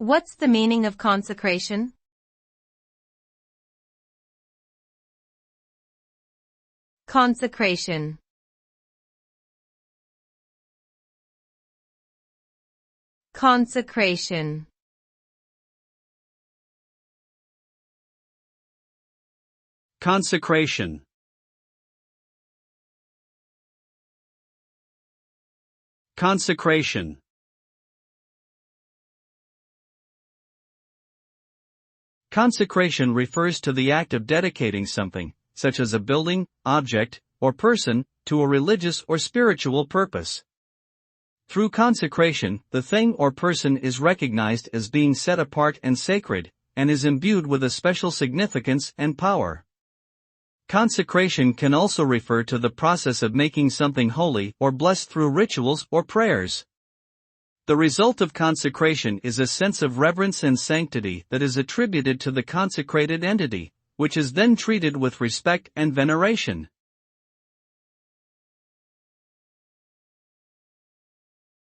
What's the meaning of consecration? Consecration. Consecration. Consecration. Consecration. Consecration refers to the act of dedicating something, such as a building, object, or person, to a religious or spiritual purpose. Through consecration, the thing or person is recognized as being set apart and sacred, and is imbued with a special significance and power. Consecration can also refer to the process of making something holy or blessed through rituals or prayers. The result of consecration is a sense of reverence and sanctity that is attributed to the consecrated entity, which is then treated with respect and veneration.